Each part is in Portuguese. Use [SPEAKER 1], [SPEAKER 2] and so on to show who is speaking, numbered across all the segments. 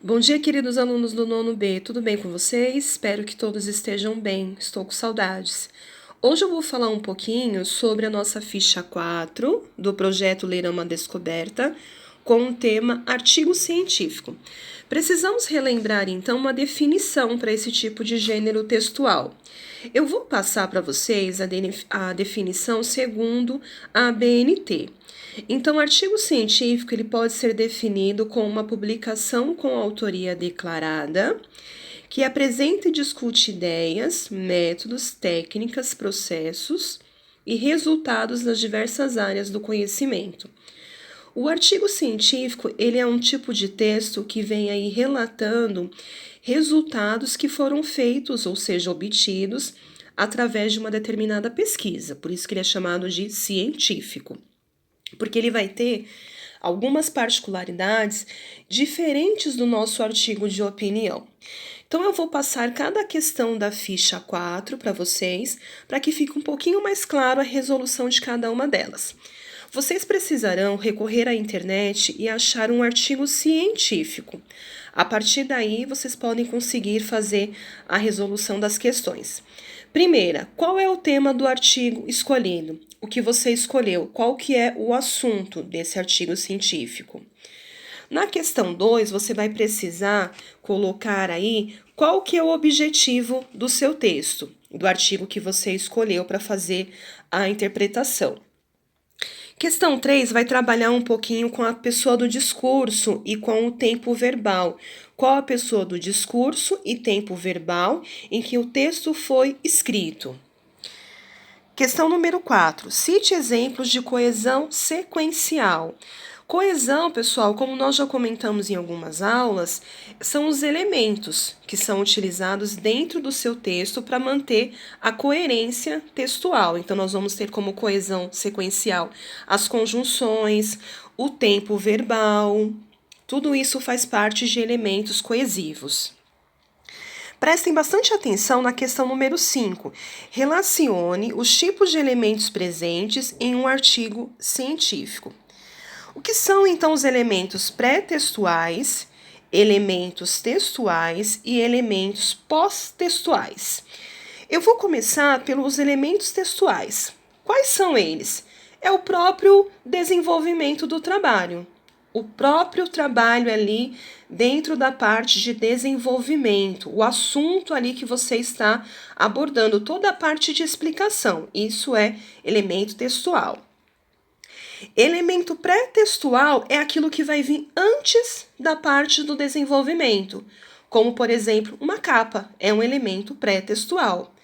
[SPEAKER 1] Bom dia, queridos alunos do nono B, tudo bem com vocês? Espero que todos estejam bem, estou com saudades. Hoje eu vou falar um pouquinho sobre a nossa ficha 4 do projeto Ler é uma Descoberta, com o tema artigo científico. Precisamos relembrar então uma definição para esse tipo de gênero textual. Eu vou passar para vocês a definição segundo a ABNT. Então, o artigo científico ele pode ser definido como uma publicação com autoria declarada, que apresenta e discute ideias, métodos, técnicas, processos e resultados nas diversas áreas do conhecimento. O artigo científico ele é um tipo de texto que vem aí relatando resultados que foram feitos, ou seja, obtidos através de uma determinada pesquisa. Por isso que ele é chamado de científico, porque ele vai ter algumas particularidades diferentes do nosso artigo de opinião. Então, eu vou passar cada questão da ficha 4 para vocês, para que fique um pouquinho mais claro a resolução de cada uma delas. Vocês precisarão recorrer à internet e achar um artigo científico. A partir daí, vocês podem conseguir fazer a resolução das questões. Primeira, qual é o tema do artigo escolhido? O que você escolheu? Qual que é o assunto desse artigo científico? Na questão 2, você vai precisar colocar aí qual que é o objetivo do seu texto, do artigo que você escolheu para fazer a interpretação. Questão 3 vai trabalhar um pouquinho com a pessoa do discurso e com o tempo verbal. Qual a pessoa do discurso e tempo verbal em que o texto foi escrito? Questão número 4. Cite exemplos de coesão sequencial. Coesão, pessoal, como nós já comentamos em algumas aulas, são os elementos que são utilizados dentro do seu texto para manter a coerência textual. Então, nós vamos ter como coesão sequencial as conjunções, o tempo verbal, tudo isso faz parte de elementos coesivos. Prestem bastante atenção na questão número 5. Relacione os tipos de elementos presentes em um artigo científico. O que são, então, os elementos pré-textuais, elementos textuais e elementos pós-textuais? Eu vou começar pelos elementos textuais. Quais são eles? É o próprio desenvolvimento do trabalho. O próprio trabalho ali dentro da parte de desenvolvimento, o assunto ali que você está abordando, toda a parte de explicação. Isso é elemento textual. Elemento pré-textual é aquilo que vai vir antes da parte do desenvolvimento, como, por exemplo, uma capa, é um elemento pré-textual.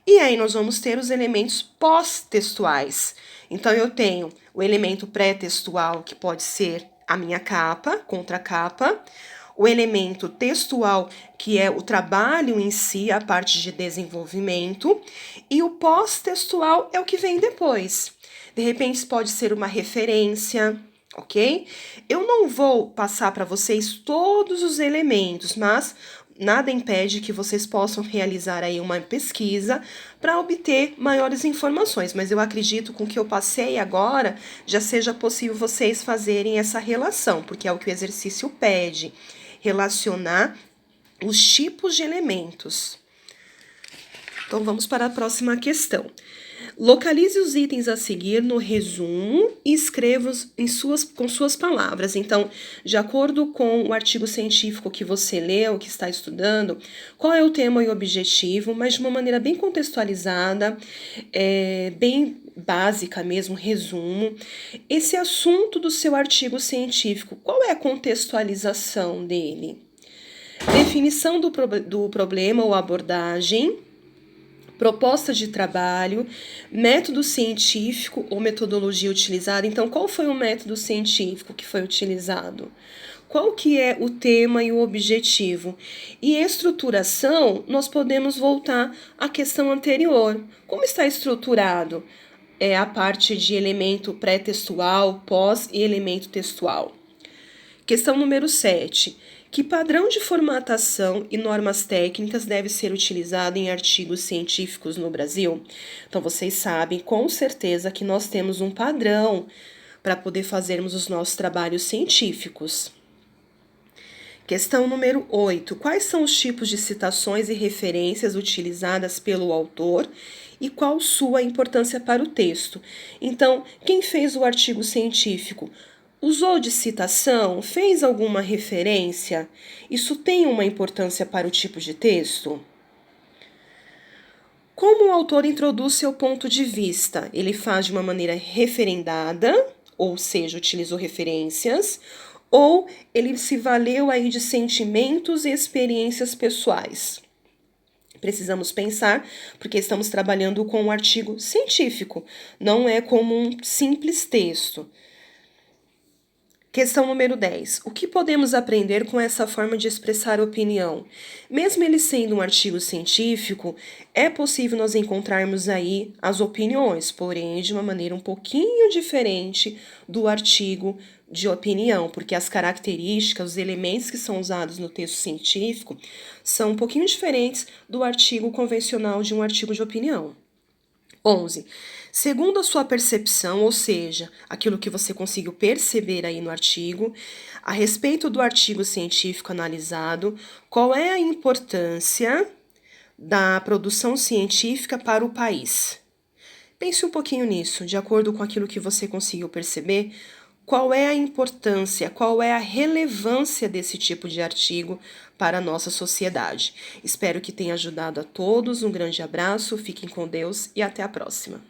[SPEAKER 1] E aí nós vamos ter os elementos pós-textuais. Então, eu tenho o elemento pré-textual, que pode ser a minha capa, contracapa, o elemento textual, que é o trabalho em si, a parte de desenvolvimento, e o pós-textual é o que vem depois. De repente, pode ser uma referência, ok? Eu não vou passar para vocês todos os elementos, mas nada impede que vocês possam realizar aí uma pesquisa para obter maiores informações, mas eu acredito com o que eu passei agora já seja possível vocês fazerem essa relação, porque é o que o exercício pede, relacionar os tipos de elementos. Então, vamos para a próxima questão. Localize os itens a seguir no resumo e escreva-os com suas palavras. Então, de acordo com o artigo científico que você leu, que está estudando, qual é o tema e o objetivo, mas de uma maneira bem contextualizada, bem básica mesmo, resumo. Esse assunto do seu artigo científico, qual é a contextualização dele? Definição do problema ou abordagem, proposta de trabalho, método científico ou metodologia utilizada. Então, qual foi o método científico que foi utilizado? Qual que é o tema e o objetivo? E estruturação, nós podemos voltar à questão anterior. Como está estruturado? É a parte de elemento pré-textual, pós e elemento textual. Questão número 7. Que padrão de formatação e normas técnicas deve ser utilizado em artigos científicos no Brasil? Então, vocês sabem com certeza que nós temos um padrão para poder fazermos os nossos trabalhos científicos. Questão número 8. Quais são os tipos de citações e referências utilizadas pelo autor e qual sua importância para o texto? Então, quem fez o artigo científico usou de citação? Fez alguma referência? Isso tem uma importância para o tipo de texto? Como o autor introduz seu ponto de vista? Ele faz de uma maneira referendada, ou seja, utilizou referências, ou ele se valeu aí de sentimentos e experiências pessoais? Precisamos pensar, porque estamos trabalhando com um artigo científico, não é como um simples texto. Questão número 10. O que podemos aprender com essa forma de expressar opinião? Mesmo ele sendo um artigo científico, é possível nós encontrarmos aí as opiniões, porém de uma maneira um pouquinho diferente do artigo de opinião, porque as características, os elementos que são usados no texto científico são um pouquinho diferentes do artigo convencional de um artigo de opinião. 11. Segundo a sua percepção, ou seja, aquilo que você conseguiu perceber aí no artigo, a respeito do artigo científico analisado, qual é a importância da produção científica para o país? Pense um pouquinho nisso, de acordo com aquilo que você conseguiu perceber, qual é a importância, qual é a relevância desse tipo de artigo para a nossa sociedade. Espero que tenha ajudado a todos. Um grande abraço, fiquem com Deus e até a próxima.